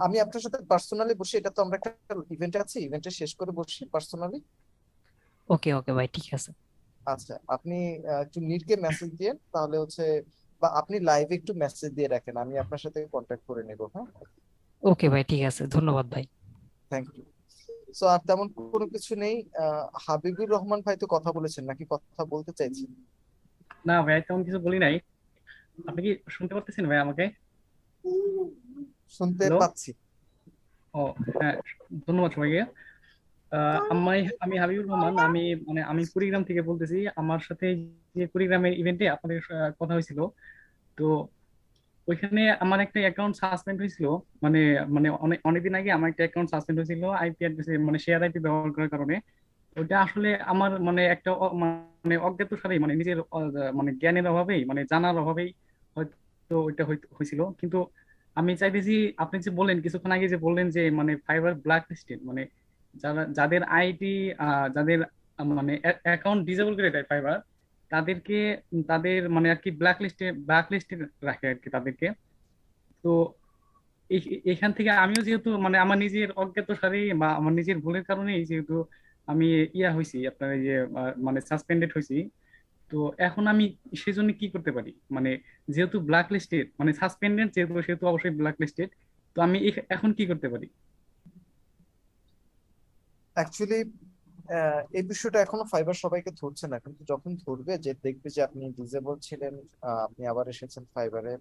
আমি আপনার সাথে পার্সোনালি বসে, এটা তো আমরা একটা ইভেন্টে আছি, ইভেন্টে শেষ করে বসি পার্সোনালি। ওকে ওকে ভাই, ঠিক আছে। আচ্ছা, আপনি একটু নীরকে মেসেজ দিয়ে তাহলে হচ্ছে, বা আপনি লাইভে একটু মেসেজ দিয়ে রাখেন, আমি আপনার সাথে কন্ট্যাক্ট করে নেব। হ্যাঁ, ওকে ভাই, ঠিক আছে, ধন্যবাদ ভাই। Thank you. সো আর তেমন কোনো কিছু নেই। হাবিবুর রহমান ভাই তো কথা বলেছেন, নাকি কথা বলতে চাইছেন? না ভাই, তেমন কিছু বলি নাই। আপনি কি শুনতে পারতেছেন ভাই আমাকে? শুনতে হ্যালো। পাচ্ছি। ও, হ্যাঁ, ধন্যবাদ সবাইকে। আমি আমি হাবিবুর রহমান। আমি আমি কুড়িগ্রাম থেকে বলতেছি। আমার সাথে যে কুড়িগ্রামের ইভেন্টে আপনাদের কথা হয়েছিল, তো ওইখানে আমার একটা অ্যাকাউন্ট সাসপেন্ড হয়েছিল। মানে মানে অনেকদিন আগে আমার একটা অ্যাকাউন্ট সাসপেন্ড হয়েছিল আইপি অ্যাড্রেস, মানে শেয়ার আইপি ব্যবহার করার কারণে। ওটা আসলে আমার মানে একটা মানে অজ্ঞাত সারেই, মানে নিজের মানে জ্ঞানের অভাবেই, মানে জানার অভাবেই হয়তো ওইটা হয়েছিল। কিন্তু আমি চাইতেছি, আপনি যে বললেন কিছুক্ষণ আগে, যে বললেন যে মানে ফাইবার ব্ল্যাক লিস্টেড, মানে যাদের আইডি, যাদের মানে অ্যাকাউন্ট ডিসেবল করে দেয় ফাইবার, তাদেরকে, তাদের মানে আর কি ব্ল্যাক লিস্টে রাখে আর কি তাদেরকে। তো এখান থেকে আমিও যেহেতু মানে আমার নিজের অজ্ঞাত সারে বা আমার নিজের ভুলের কারণেই যেহেতু আমি ইয়া হয়েছি, আপনার এই যে মানে সাসপেন্ডেড হয়েছি। তো এখন আমি সেজন্য কি করতে পারি? মানে যেহেতু ব্ল্যাক লিস্টেড, মানে সাসপেন্ডেড যেহেতু, সেহেতু অবশ্যই ব্ল্যাক লিস্টেড। তো আমি এখন কি করতে পারি? অ্যাকচুয়ালি এই বিষয়টা এখনো ফাইবার সবাইকে ধরছে না, কিন্তু যখন ধরবে, যে দেখবে যে আপনি ডিজেবল ছিলেন, আপনি আবার এসেছেন ফাইবারে,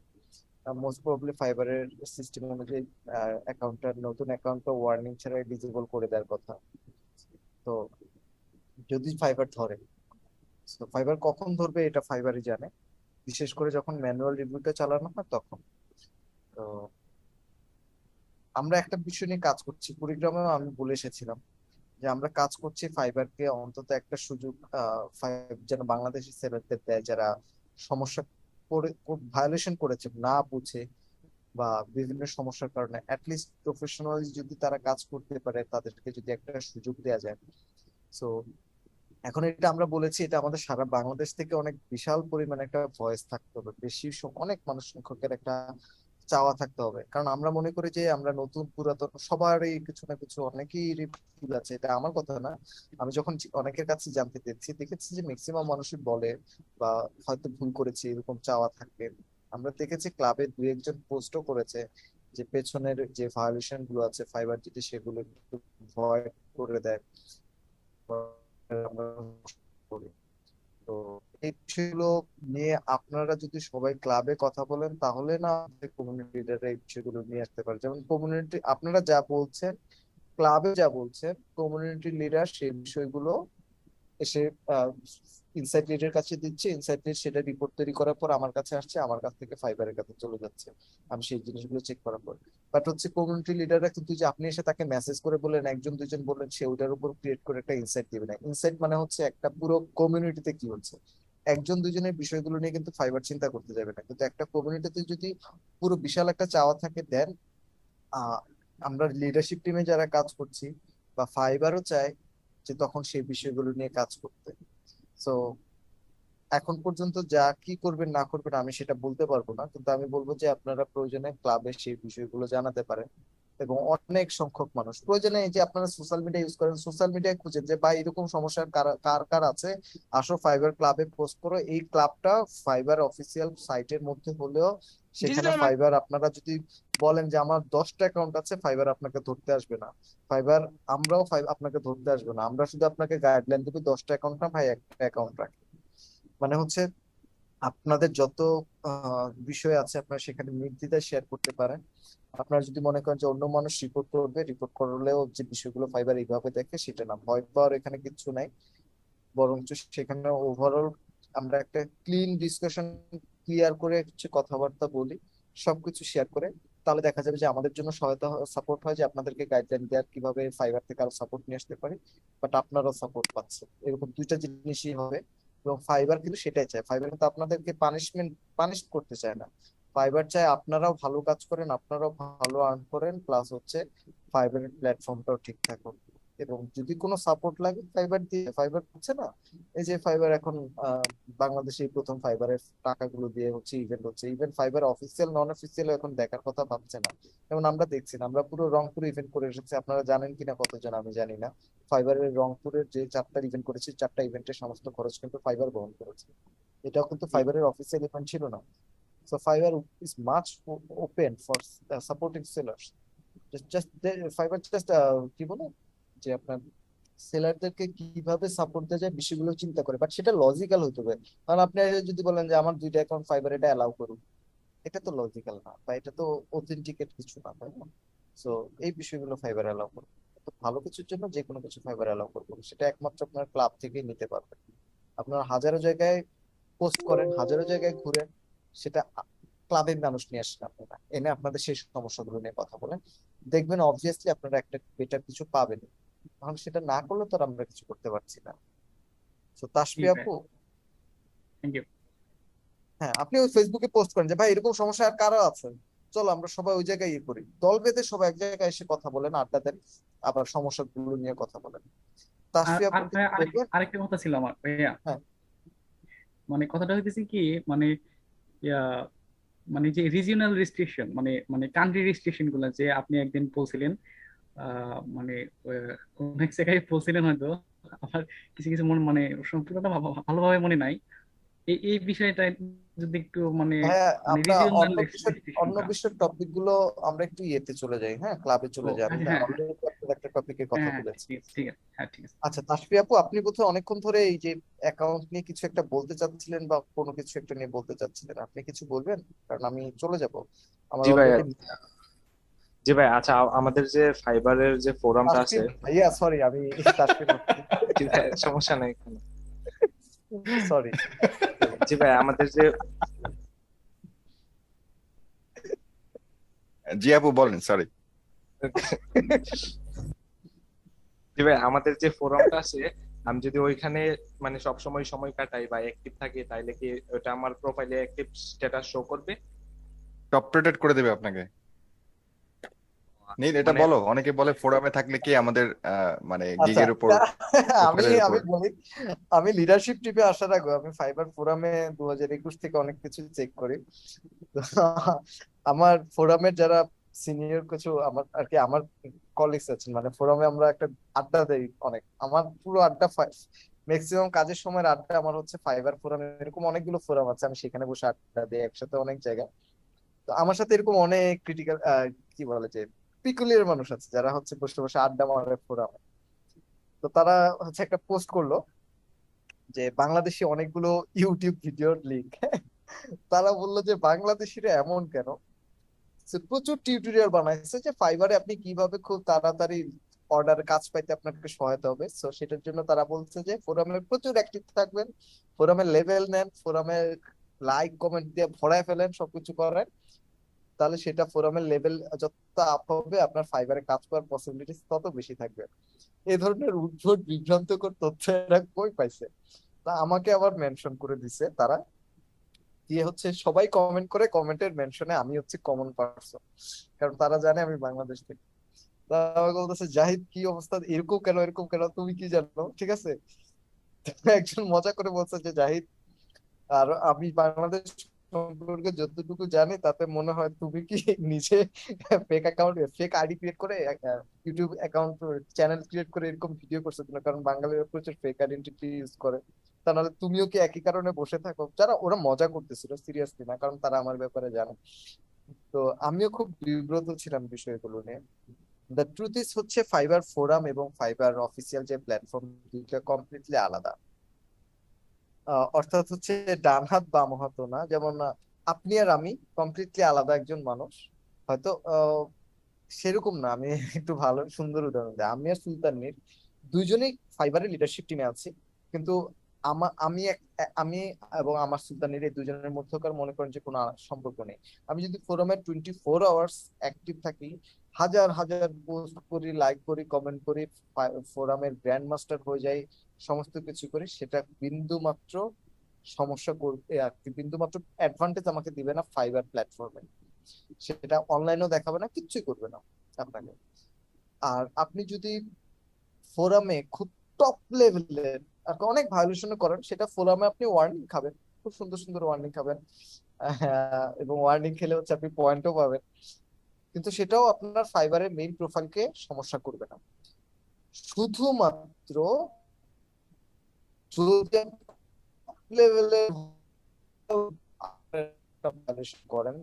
মোস্ট প্রবাবলি ফাইবারের সিস্টেম অনুযায়ী অ্যাকাউন্টটা, নতুন অ্যাকাউন্টটা ওয়ার্নিং ছাড়াই ডিজেবল করে দেওয়ার কথা। তো যদি ফাইবার ধরে, তো ফাইবার কখন ধরবে এটা ফাইবারই জানে, বিশেষ করে যখন ম্যানুয়াল রিভিউটা চালানো হয় তখন। তো আমরা একটা বিষয় নিয়ে কাজ করছি, কুড়িগ্রামেও আমি বলে এসেছিলাম যে আমরা কাজ করছি ফাইবারকে অন্তত একটা সুযোগ যেন বাংলাদেশি সেলারদের দেয়, যারা সমস্যা করে, ভায়োলেশন করেছে না বুঝে, বা বিভিন্ন সমস্যার কারণে অ্যাটলিস্ট প্রফেশনালি যদি তারা কাজ করতে পারে, তাদেরকে যদি একটা সুযোগ দেওয়া যায়। সো এখন এটা আমরা বলেছি, এটা আমাদের সারা বাংলাদেশ থেকে অনেক বিশাল পরিমাণে একটা ভয়েস থাকতে হবে, বেশি অনেক মানুষ সংখ্যকের একটা চাওয়া থাকতে হবে, কারণ আমরা মনে করি যে আমরা নতুন পুরাতন সবারই কিছু না কিছু, অনেকেই ভুল আছে, এটা আমার কথা না। আমি যখন অনেকের কাছে জানতে পেরেছি, দেখেছি যে ম্যাক্সিমাম মানুষই বলে বা হয়তো ভুল করেছি এরকম চাওয়া থাকবে। আমরা দেখেছি ক্লাবে দু একজন পোস্টও করেছে যে পেছনের যে ভায়োলেশন গুলো আছে ফাইবার যেটি, সেগুলো একটু ভয়েড করে দেয়। আমরা করি। তো এই বিষয়গুলো নিয়ে আপনারা যদি সবাই ক্লাবে কথা বলেন, তাহলে না কমিউনিটি লিডাররা এই বিষয়গুলো নিয়ে আসতে পারে। যেমন কমিউনিটি, আপনারা যা বলছেন, ক্লাবে যা বলছেন, কমিউনিটি লিডার সেই বিষয়গুলো এসে ইনসাইট লিডের কাছে দিচ্ছে, ইনসাইট লিড সেটা রিপোর্ট তৈরি করার পর আমার কাছে আসছে, আমার কাছ থেকে ফাইবারের কাছে চলে যাচ্ছে, আমি সেই জিনিসগুলো চেক করার পর। বাট হচ্ছে কমিউনিটি লিডাররা কিন্তু, যে আপনি এসে তাকে মেসেজ করে বললেন, একজন দুইজন বললেন, সে ওইটার উপর ক্রিয়েট করে একটা ইনসাইট দিবে না। ইনসাইট মানে হচ্ছে একটা পুরো কমিউনিটিতে কি হচ্ছে, একজন দুজনের বিষয়গুলো নিয়ে কিন্তু ফাইবার চিন্তা করতে যাবে না, কিন্তু একটা কমিউনিটিতে যদি পুরো বিশাল একটা চাওয়া থাকে, দেন আহ আমরা লিডারশিপ টিমে যারা কাজ করছি বা ফাইবারও চায় যে তখন সেই বিষয়গুলো নিয়ে কাজ করতে। সো এখন পর্যন্ত যা কি করবেন না করবেন আমি সেটা বলতে পারবো না, কিন্তু আমি বলবো যে আপনারা প্রয়োজনে ক্লাবে সেই বিষয়গুলো জানাতে পারেন। এবং অনেক সংখ্যক মানুষ প্রয়োজনে, এই যে আপনারা সোশ্যাল মিডিয়া ইউজ করেন, সোশ্যাল মিডিয়ায় খুঁজেন যে বা এরকম সমস্যা কার কার কার আছে, আসো ফাইবার ক্লাবে পোস্ট করো। এই ক্লাবটা ফাইবার অফিসিয়াল সাইটের মধ্যে হলেও, সেখানে ফাইবার, আপনারা যদি বলেন যে আমার 10টা অ্যাকাউন্ট আছে, ফাইবার আপনাকে ধরতে আসবে না। ফাইবার, আমরাও আপনাকে ধরতে আসবে না, আমরা শুধু আপনাকে গাইডলাইন দেবো, 10টা অ্যাকাউন্ট না ভাই, একটা অ্যাকাউন্ট রাখি। মানে হচ্ছে আপনাদের যত বিষয় আছে আপনারা সেখানে নির্দ্বিধায় শেয়ার করতে পারেন। আপনারা যদি মনে করেন যে অন্য মানুষ রিপোর্ট করবে, রিপোর্ট করলেও যে বিষয়গুলো ফাইবার এইভাবে দেখে, সেটা না, ভয় পাওয়ার এখানে কিছু নাই। বরঞ্চ সেখানে ওভারঅল আমরা একটা ক্লিন ডিসকাশন, ক্লিয়ার করে হচ্ছে কথাবার্তা বলি, সবকিছু শেয়ার করে, তাহলে দেখা যাবে যে আমাদের জন্য সহায়তা, সাপোর্ট হয়, যে আপনাদেরকে গাইডলাইন দেওয়ার কিভাবে ফাইবার থেকে আরো সাপোর্ট নিয়ে আসতে পারি, বাট আপনারাও সাপোর্ট পাচ্ছেন, এরকম দুইটা জিনিসই হবে। এবং ফাইবার কিন্তু সেটাই চায়, ফাইবার কিন্তু আপনাদেরকে পানিশ করতে চায় না। ফাইবার চায় আপনারাও ভালো কাজ করেন, আপনারাও ভালো আর্ন করেন, প্লাস হচ্ছে ফাইবারের প্ল্যাটফর্মটাও ঠিক থাকুক। এবং যদি কোনো সাপোর্ট লাগে ফাইবার দিয়ে, ফাইবার হচ্ছে না, এই যে ফাইবার এখন বাংলাদেশে এই প্রথম ফাইবারের টাকাগুলো দিয়ে হচ্ছে ইভেন্ট হচ্ছে, ইভেন ফাইবার অফিসিয়াল নন অফিসিয়াল এখন দেখার কথা ভাবছে না। যেমন আমরা দেখছি না, আমরা পুরো রংপুর ইভেন্ট করে এসেছি, আপনারা জানেন কিনা কতজন আমি জানি না। ফাইবারের রংপুরের যে 4টা ইভেন্ট করেছি, 4টা ইভেন্টের সমস্ত খরচ কিন্তু ফাইবার বহন করেছে। এটাও কিন্তু জি ফাইবারের অফিসিয়াল ইভেন্ট ছিল না। So Fiverr is much open for supporting sellers. Just Fiverr just কি বলে যে আপনার সেলারদেরকে কিভাবে সাপোর্ট দেওয়া যায় বিষয়গুলো চিন্তা করে, বাট সেটা লজিক্যাল হতে হবে। কারণ আপনি যদি বলেন যে আমার 2টা অ্যাকাউন্ট ফাইবার এটা অ্যালাউ করুন, এটা তো লজিক্যাল না, বা এটা তো অথেন্টিকেট কিছু না, তাই না? সো এই বিষয়গুলো ফাইবার অ্যালাউ করবে। তো ভালো কিছুর জন্য যে কোনো কিছু ফাইবার অ্যালাউ করবো, সেটা একমাত্র আপনার ক্লাব থেকেই নিতে পারবেন। আপনার হাজারো জায়গায় পোস্ট করেন, হাজারো জায়গায় ঘুরেন, সেটা ক্লাবের মানুষ নিয়ে আসেন আপনারা, এনে আপনাদের সেই সমস্যাগুলো নিয়ে কথা বলেন, দেখবেন অবভিয়াসলি আপনারা একটা বেটার কিছু পাবেন। তাহলে সেটা না করলে তো আর আমরা কিছু করতে পারছি না। তো জি তাসফি ভাই, আপু, থ্যাংক ইউ। হ্যাঁ আপনি ওই ফেসবুকে পোস্ট করেন যে ভাই এরকম সমস্যা আর কারো আছে, চলো আমরা সবাই ওই জায়গায় ইয়ে করি, দল বেঁধে সবাই এক জায়গায় এসে কথা বলেন, আড্ডা দেন, আবার সমস্যাগুলো নিয়ে কথা বলেন। আর তাসফি আপু আর ভাই, কিছু বলবেন? আরেকটা কথা ছিল আমার ভাইয়া। হ্যাঁ। মানে কথাটা হইতেছে কি, মানে ইয়া, মানে যে রিজিওনাল রেস্ট্রিকশন, মানে মানে কান্ট্রি রেস্ট্রিকশন গুলা যে আপনি একদিন বলছিলেন, মানে অনেক জায়গায় বলছিলেন হয়তো, আমার কিছু কিছু মনে মানে পুরোটা ভালোভাবে মনে নাই। এই এই বিষয়টা যদি একটু মানে, হ্যাঁ, মানে আমরা রিজিওনাল অন্য বিষয়, অন্য রেস্ট্রিকশনটা। বিষয়ের টপিক গুলো আমরা একটু ইয়েতে চলে যাই, হ্যাঁ ক্লাবে ও চলে যাই, আমি আচ্ছা, হ্যাঁ হ্যাঁ অলরেডি একটা টপিকের কথা হ্যাঁ হ্যাঁ, বলেছি। ঠিক আছে ঠিক আছে, হ্যাঁ ঠিক আছে। আচ্ছা তাসফি আপু, আপনি বোধহয় অনেকক্ষণ ধরে এই যে অ্যাকাউন্ট নিয়ে কিছু একটা বলতে চাচ্ছিলেন, বা কোনো কিছু একটা নিয়ে বলতে চাচ্ছিলেন, আপনি কিছু বলবেন? কারণ আমি চলে যাব, আমার জি ভাই, অলরেডি। জি ভাই, আচ্ছা আমাদের যে ফাইবারের যে ফোরামটা তাসফি আছে। ভাইয়া, সরি আমি তাসফি না, জি ভাই, সমস্যা নেই কোনো। সরি। জি ভাই, আমাদের যে, জি আপু বলেন, সরি। জি ভাই, আমাদের যে ফোরামটা আছে, আমি যদি ওইখানে মানে সব সময় সময় কাটাই বা অ্যাক্টিভ থাকি, তাইলে কি ওটা আমার প্রোফাইলে অ্যাক্টিভ স্ট্যাটাস শো করবে? টপ রেটেড করে দেবে আপনাকে। নীল, এটা মানে বলো, অনেকে বলে ফোরামে থাকলে কি আমাদের মানে আচ্ছা, গিগের উপর, আমি প্রোফাইলের উপর। আমি বলি, আমি লিডারশিপ টিপে আসার আগে আমি ফাইবার ফোরামে 2021 থেকে অনেক কিছু চেক করি। তো আমার ফোরামের যারা সিনিয়র কিছু আমার আর কি আমার কলিগস আছেন, মানে ফোরামে আমরা একটা আড্ডা দেই অনেক, আমার পুরো আড্ডা ম্যাক্সিমাম কাজের সময় আড্ডা আমার হচ্ছে ফাইবার ফোরামে। এরকম অনেকগুলো ফোরাম আছে, আমি সেখানে বসে আড্ডা দিই একসাথে অনেক জায়গায়। তো আমার সাথে এরকম অনেক ক্রিটিক্যাল কি বলে যে পিকুলিয়ার মানুষ আছে, যারা হচ্ছে বসে বসে আড্ডা মারে ফোরামে। তো তারা হচ্ছে একটা পোস্ট করলো যে বাংলাদেশি অনেকগুলো ইউটিউব ভিডিওর লিঙ্ক, তারা বললো যে বাংলাদেশিরা এমন কেন। So, প্রচুর টিউটোরিয়াল বানাইছে যে ফাইবারে আপনি কিভাবে খুব তাড়াতাড়ি অর্ডার কাজ পাইতে আপনাকে সহায়তা হবে। সো সেটার জন্য তারা বলছে যে ফোরামে প্রচুর অ্যাক্টিভ থাকবেন, ফোরামের লেভেল নেন, ফোরামে লাইক কমেন্ট দিয়ে ভরায় ফেলেন, সবকিছু করেন, তাহলে সেটা ফোরামের লেভেল যত আপ হবে আপনার ফাইবারে কাজ করার পসিবিলিটি তত বেশি থাকবে। এই ধরনের উদ্ভট বিভ্রান্তকর তথ্য এরা কই পাইছে? তা আমাকে আবার মেনশন করে দিছে তারা, দিয়ে হচ্ছে সবাই কমেন্ট করে, কমেন্টের মেনশনে আমি হচ্ছে কমন পার্সন, কারণ তারা জানে আমি বাংলাদেশ থেকে। তারা আমাকে বলতেছে জাহিদ কি অবস্থা, এরকম কেন এরকম কেন, তুমি কি জানো, ঠিক আছে? তো একজন মজা করে বলছে যে জাহিদ, আর আমি বাংলাদেশ সম্পর্কে যতটুকু জানি তাতে মনে হয় তুমি কি নিজে fake account, fake ID create করে ইউটিউব অ্যাকাউন্ট চ্যানেল ক্রিয়েট করে এরকম ভিডিও করছো কিনা, কারণ বাঙালিরা প্রচুর ফেক আইডেন্টিটি ইউজ করে। তা নাহলে তুমিও কি একই কারণে বসে থাকো? যারা ওরা মজা করতেছিল, সিরিয়াসলি না, কারণ তারা আমার ব্যাপারে জানে। তো আমিও খুব বিব্রত ছিলাম বিষয়গুলো নিয়ে। দ্য ট্রুথ ইজ হচ্ছে ফাইবার ফোরাম এবং ফাইবার অফিসিয়াল যে প্ল্যাটফর্ম, দুইটা কমপ্লিটলি আলাদা। অর্থাৎ হচ্ছে ডান হাত বাম হাতও না। যেমন আপনি আর আমি কমপ্লিটলি আলাদা একজন মানুষ, হয়তো সেরকম না। আমি একটু ভালো সুন্দর উদাহরণ দিই, আমি আর সুলতান মীর দুইজনেই ফাইবারের লিডারশিপ টিমে আছি, কিন্তু আমি এবং আমার সুলতানের এই দুজনের মধ্যকার মনে করেন যে কোনো সম্পর্ক নেই। আমি যদি ফোরামে 24 আওয়ার্স অ্যাক্টিভ থাকি, হাজার হাজার পোস্ট করি, লাইক করি, কমেন্ট করি, ফোরামের গ্র্যান্ড মাস্টার হয়ে যাই, সমস্ত কিছু করি, সেটা বিন্দু মাত্র সমস্যা করবে আর কি, বিন্দু মাত্র অ্যাডভান্টেজ আমাকে দিবে না ফাইবার প্ল্যাটফর্মে। সেটা অনলাইনেও দেখাবে না, কিচ্ছুই করবে না আপনাকে। আর আপনি যদি ফোরামে খুব টপ লেভেলের অনেক ভায়োলেশন করেন, সেটা ফোরামে আপনি ওয়ার্নিং খাবেন, খুব সুন্দর সুন্দর ওয়ার্নিং খাবেন। এবং ওয়ার্নিং খেলে হচ্ছে আপনি পয়েন্টও পাবেন, কিন্তু সেটাও আপনার ফাইবারের মেইন প্রোফাইলকে সমস্যা করবে না। শুধুমাত্র যদি লেভেলের করেন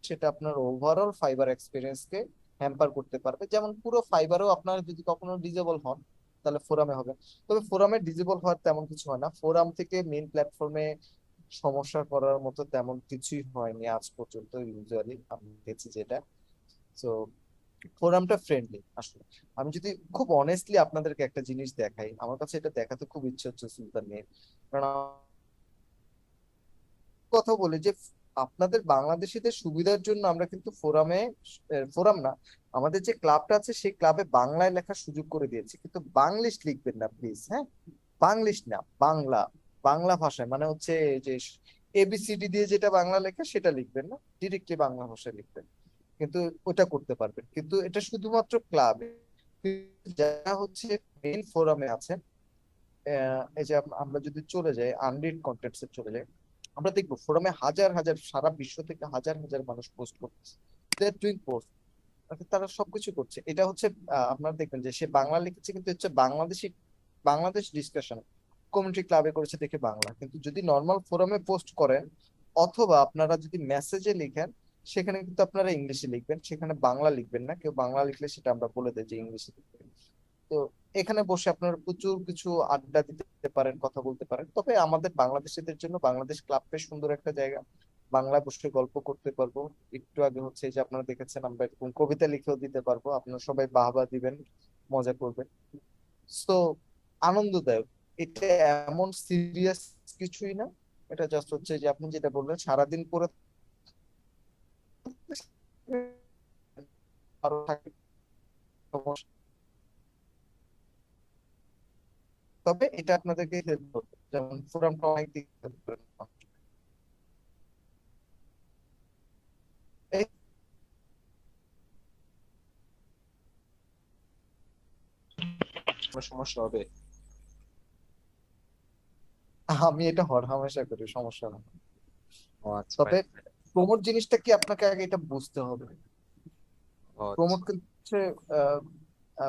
সেটা আপনার ওভারঅল ফাইবার এক্সপিরিয়েন্সকে হ্যাম্পার করতে পারবে। যেমন পুরো ফাইবারও আপনার যদি কখনো ডিজেবল হন তাহলে ফোরামে হবে, তবে ফোরামে ডিজেবল হওয়ার তেমন কিছু হয় না। ফোরাম থেকে মেইন প্ল্যাটফর্মে সমস্যা করার মতো তেমন কিছুই হয়নি আজ পর্যন্ত, ইউজুয়ালি আমি দেখেছি যেটা। তো ফোরামটা ফ্রেন্ডলি আসলে। আমি যদি খুব অনেস্টলি আপনাদেরকে একটা জিনিস দেখাই, আমার কাছে এটা দেখাতে খুব ইচ্ছে হচ্ছে সুলতান নিয়ে, কারণ কথা বলি যে আপনাদের বাংলাদেশিদের সুবিধার জন্য আমরা কিন্তু ফোরামে, ফোরাম না, আমাদের যে ক্লাবটা আছে সেই ক্লাবে বাংলায় লেখার সুযোগ করে দিয়েছি, কিন্তু বাংলিশ লিখবেন না প্লিজ, হ্যাঁ? বাংলিশ না, বাংলা, বাংলা ভাষায়, মানে হচ্ছে যে এবিসিডি দিয়ে যেটা বাংলা লেখা সেটা লিখবেন না, ডিরেক্টলি বাংলা ভাষায় লিখবেন, কিন্তু ওটা করতে পারবেন। কিন্তু এটা শুধুমাত্র ক্লাবে। যারা হচ্ছে মেইন ফোরামে আছেন, এই যে আমরা যদি চলে যাই আনরিড কন্টেন্টস এ চলে যাই, আমরা দেখবো ফোরামে হাজার হাজার, সারা বিশ্ব থেকে হাজার হাজার মানুষ পোস্ট করতেছে, দে আর ডুইং পোস্ট, তারা সবকিছু করছে। এটা হচ্ছে আপনারা দেখবেন যে সে বাংলা লিখেছে, কিন্তু হচ্ছে বাংলাদেশি, বাংলাদেশ ডিসকাশন কমিউনিটি ক্লাবে করেছে দেখে বাংলা, কিন্তু যদি নর্মাল ফোরামে পোস্ট করেন অথবা আপনারা যদি মেসেজে লিখেন সেখানে কিন্তু আপনারা ইংলিশে লিখবেন, সেখানে বাংলা লিখবেন না। কেউ বাংলা লিখলে সেটা আমরা বলে দেই যে ইংলিশে লিখবেন। তো এখানে বসে আপনারা প্রচুর কিছু আড্ডা দিতে পারেন, কথা বলতে পারেন। তবে আমাদের বাংলাদেশিদের জন্য বাংলাদেশ ক্লাব বেশ সুন্দর একটা জায়গা, বাংলায় বসে গল্প করতে পারবো। একটু আগে হচ্ছে এই যে আপনারা দেখেছেন আমরা এরকম কবিতা লিখেও দিতে পারবো, আপনারা সবাই বাহবা দিবেন, মজা করবেন। তো আনন্দদায়ক, এটা এমন সিরিয়াস কিছুই না। এটা জাস্ট হচ্ছে যে আপনি যেটা বললেন সারাদিন পরে আরো থাকে সমস্যা। তবে এটা আপনাদেরকে হেল্প করবে, যেমন ফোরামটা অনেক দিক থেকে help করে। এই কোনো সমস্যা হবে? আমি এটা হরহামেশা করি, সমস্যা না। ও আচ্ছা ভাই। তবে প্রমোট জিনিসটা কি আপনাকে আগে এটা বুঝতে হবে। ও আচ্ছা। প্রমোট কিন্তু হচ্ছে আহ,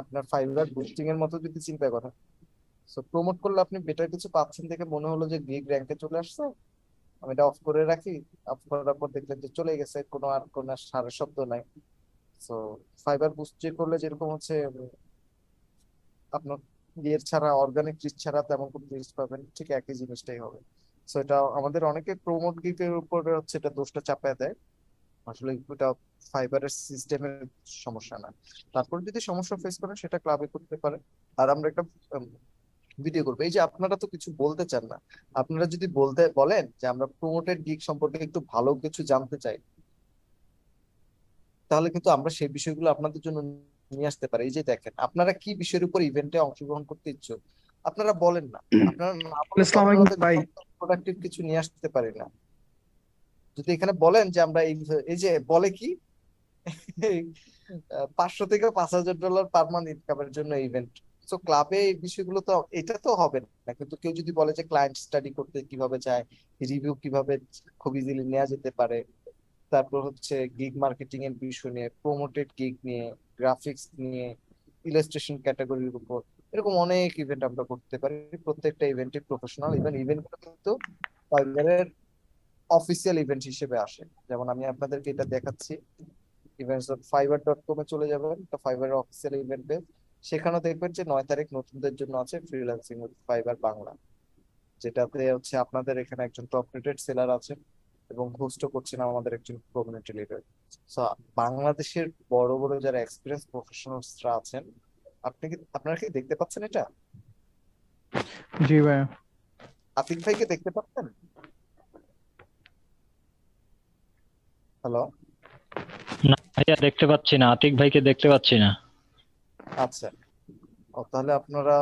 আপনার ফাইবার বুস্টিং এর মতো যদি চিন্তা করেন, তো প্রমোট করলে আপনি বেটার কিছু পাচ্ছেন দেখে মনে হলো যে গিগ র্যাঙ্কে চলে আসছে, আমি এটা অফ করে রাখি, অফ করার পর দেখলেন যে চলে গেছে, কোনো আর কোনো সারা শব্দ নাই। তো ফাইবার বুস্ট করলে যেরকম হচ্ছে আপনার ইয়ের ছাড়া, অর্গানিক রিচ ছাড়া তেমন কোনো রিচ পাবেন, ঠিক একই জিনিসটাই হবে। তো এটা আমাদের অনেকে প্রমোট গিগের উপরে হচ্ছে এটা দোষটা চাপায় দেয়, আসলে এটা ফাইবারের সিস্টেমের সমস্যা না। তারপর যদি সমস্যা ফেস করেন সেটা ক্লাবে করতে পারেন। আর আমরা একটা ভিডিও করবো। এই যে আপনারা তো কিছু বলতে চান না, আপনারা যদি বলতে বলেন যে আমরা প্রমোটেড গিগ সম্পর্কে একটু ভালো কিছু জানতে চাই, তাহলে কিন্তু আমরা সেই বিষয়গুলো আপনাদের জন্য নিয়ে আসতে পারি। এই যে দেখেন আপনারা কি বিষয়ের উপর ইভেন্টে অংশগ্রহণ করতে ইচ্ছুক, আপনারা বলেন না, আপনারা না বলে তো আসসালামু আমরা আলাইকুম ওদের ভাই। প্রোডাক্টিভ কিছু নিয়ে আসতে পারি না। যদি এখানে বলেন যে আমরা এই, এই যে বলে কি 500 থেকে $5,000 পার মান্থ ইনকামের জন্য ইভেন্ট, তো ক্লাবে এই বিষয়গুলো তো, এটা তো হবে না। কিন্তু কেউ যদি বলে যে ক্লায়েন্ট স্টাডি করতে কিভাবে চায়, রিভিউ কিভাবে খুব ইজিলি নেওয়া যেতে পারে, তারপর হচ্ছে গিগ মার্কেটিং এর বিষয় নিয়ে, প্রমোটেড গিগ নিয়ে, গ্রাফিক্স নিয়ে, ইলাস্ট্রেশন ক্যাটাগরির উপর, এরকম অনেক ইভেন্ট আমরা করতে পারি। প্রত্যেকটা ইভেন্টই প্রফেশনাল ইভেন্ট, ইভেন্টগুলো কিন্তু ফাইবারের অফিসিয়াল ইভেন্ট হিসেবে আসে। যেমন আমি আপনাদেরকে এটা দেখাচ্ছি, events.fiverr.com এ চলে যাবেন, তো ফাইবারের অফিসিয়াল ইভেন্ট পেজ, সেখানেও দেখবেন যে 9 তারিখ নতুনদের জন্য আছে ফ্রিল্যান্সিং উইথ ফাইবার বাংলা, যেটাতে হচ্ছে আপনাদের এখানে একজন টপ রেটেড সেলার আছেন এবং হোস্টও করছেন আমাদের একজন কমিউনিটি লিডার। সো বাংলাদেশের বড় বড় যারা এক্সপিরিয়েন্স প্রফেশনালসরা আছেন, আপনারা কি দেখতে পাচ্ছেন এটা? জি ভাই। আতিক ভাইকে দেখতে পাচ্ছেন? হ্যালো? না ভাইয়া, দেখতে পাচ্ছি না, আতিক ভাইকে দেখতে পাচ্ছি না। আচ্ছা, ও তাহলে আপনারা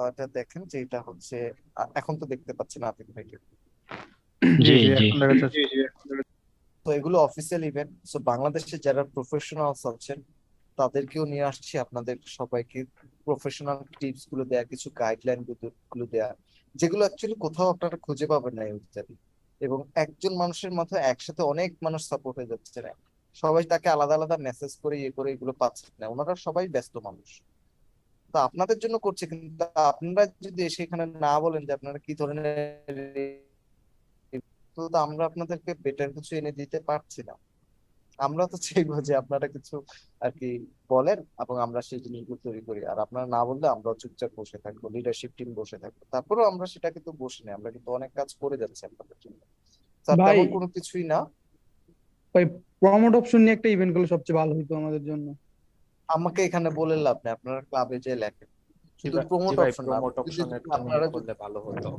এটা দেখেন যে এটা হচ্ছে এখন তো দেখতে পাচ্ছেন আতিক ভাইকে। জি জি জি, জি। এখন দেখা যাচ্ছে। তো এগুলো অফিসিয়াল ইভেন্ট, তো বাংলাদেশে যারা প্রফেশনালস আছেন তাদেরকেও নিয়ে আসছি, আপনাদের সবাইকে প্রফেশনাল টিপস গুলো দেয়া, কিছু গাইডলাইন গুলো দেয়া, যেগুলো অ্যাকচুয়ালি কোথাও আপনারা খুঁজে পাবেন না ইত্যাদি। এবং একজন মানুষের মাথায় একসাথে অনেক মানুষ সাপোর্ট হয়ে যাচ্ছে না, সবাই তাকে আলাদা আলাদা মেসেজ করে ইয়ে করে এগুলো পাচ্ছে না, ওনারা সবাই ব্যস্ত মানুষ। তো আপনাদের জন্য করছে, কিন্তু আপনারা যদি এসে এখানে না বলেন যে আপনারা কি ধরনের, তো আমরা আপনাদেরকে বেটার কিছু এনে দিতে পারছি না। আমরা তো চাইবো যে আপনারা কিছু আর কি বলেন এবং আমরা সেই জিনিসগুলো তৈরি করি, আর আপনারা না বললে আমরা চুপচাপ বসে থাকবো, লিডারশিপ টিম বসে থাকবো। তারপরেও আমরা সেটা কিন্তু বসে নেই, আমরা কিন্তু অনেক কাজ করে যাচ্ছি আপনাদের জন্য। স্যার ভাই তেমন কোনো কিছুই না। ভাই প্রমোট অপশন নিয়ে একটা ইভেন্ট করলে সবচেয়ে ভালো হতো আমাদের জন্য। আমাকে এখানে বলে লাভ নেই, আপনারা ক্লাবে যে লেখেন, জি শুধু ভাই, প্রমোট জি ভাই, অপশন না, প্রমোট যদি অপশনের আপনারা যদি করলে ভালো হতো।